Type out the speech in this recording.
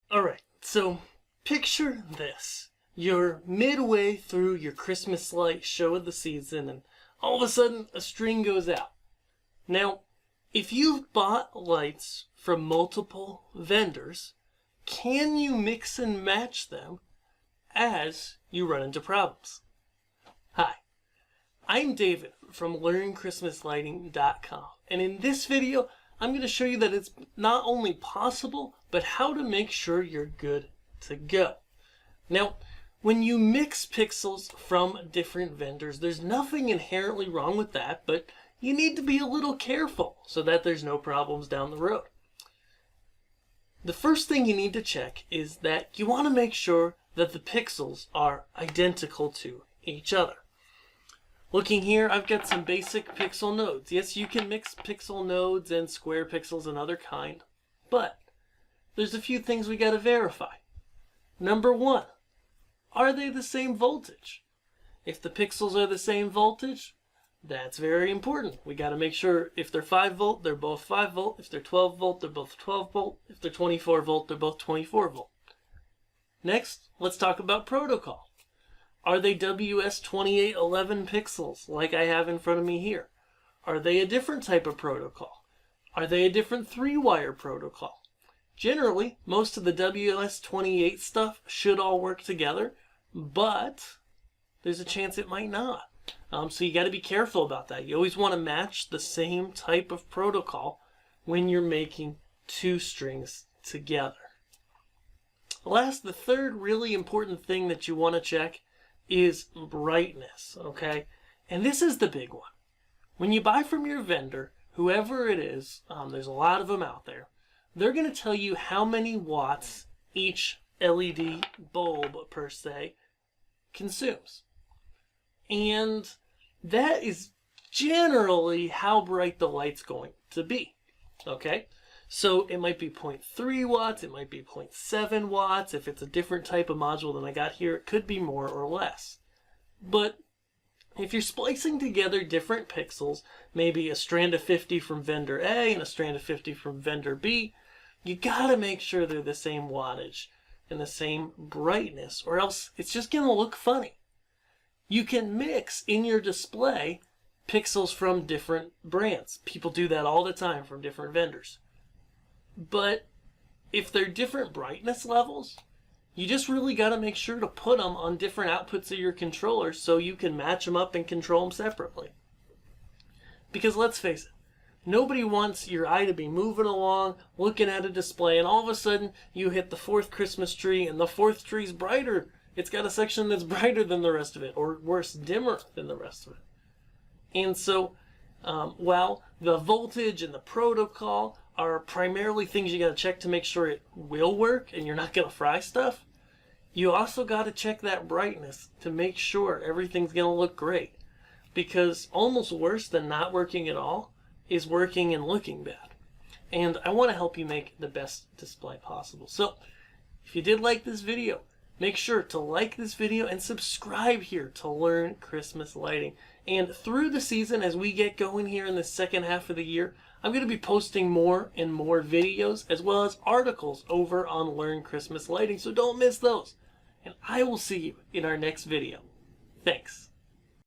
Alright, so picture this. You're midway through your Christmas light show of the season and all of a sudden a string goes out. Now, if you've bought lights from multiple vendors, can you mix and match them as you run into problems? Hi, I'm David from LearnChristmasLighting.com, and in this video I'm going to show you that it's not only possible, but how to make sure you're good to go. Now, when you mix pixels from different vendors, there's nothing inherently wrong with that, but you need to be a little careful so that there's no problems down the road. The first thing you need to check is that you want to make sure that the pixels are identical to each other. Looking here, I've got some basic pixel nodes. Yes, you can mix pixel nodes and square pixels and other kind, but there's a few things we got to verify. Number one, are they the same voltage? If the pixels are the same voltage, that's very important. We got to make sure if they're 5 volt, they're both 5 volt. If they're 12 volt, they're both 12 volt. If they're 24 volt, they're both 24 volt. Next, let's talk about protocol. Are they WS2811 pixels like I have in front of me here? Are they a different type of protocol? Are they a different 3-wire protocol? Generally, most of the WS28 stuff should all work together, but there's a chance it might not. So you got to be careful about that. You always want to match the same type of protocol when you're making two strings together. The third really important thing that you want to check is brightness, okay? And this is the big one. When you buy from your vendor, whoever it is, there's a lot of them out there, they're going to tell you how many watts each LED bulb, per se, consumes. And that is generally how bright the light's going to be, okay? So it might be 0.3 watts, it might be 0.7 watts. If it's a different type of module than I got here, it could be more or less. But if you're splicing together different pixels, maybe a strand of 50 from vendor A and a strand of 50 from vendor B, you gotta make sure they're the same wattage and the same brightness, or else it's just gonna look funny. You can mix in your display pixels from different brands. People do that all the time from different vendors. But if they're different brightness levels, you just really got to make sure to put them on different outputs of your controller so you can match them up and control them separately. Because let's face it, nobody wants your eye to be moving along, looking at a display, and all of a sudden you hit the 4th Christmas tree and the 4th tree's brighter. It's got a section that's brighter than the rest of it, or worse, dimmer than the rest of it. And so, while the voltage and the protocol are primarily things you got to check to make sure it will work and you're not going to fry stuff, you also got to check that brightness to make sure everything's going to look great. Because almost worse than not working at all is working and looking bad. And I want to help you make the best display possible. So, if you did like this video, make sure to like this video and subscribe here to learn Christmas lighting. And through the season, as we get going here in the second half of the year, I'm going to be posting more and more videos as well as articles over on Learn Christmas Lighting, so don't miss those. And I will see you in our next video. Thanks.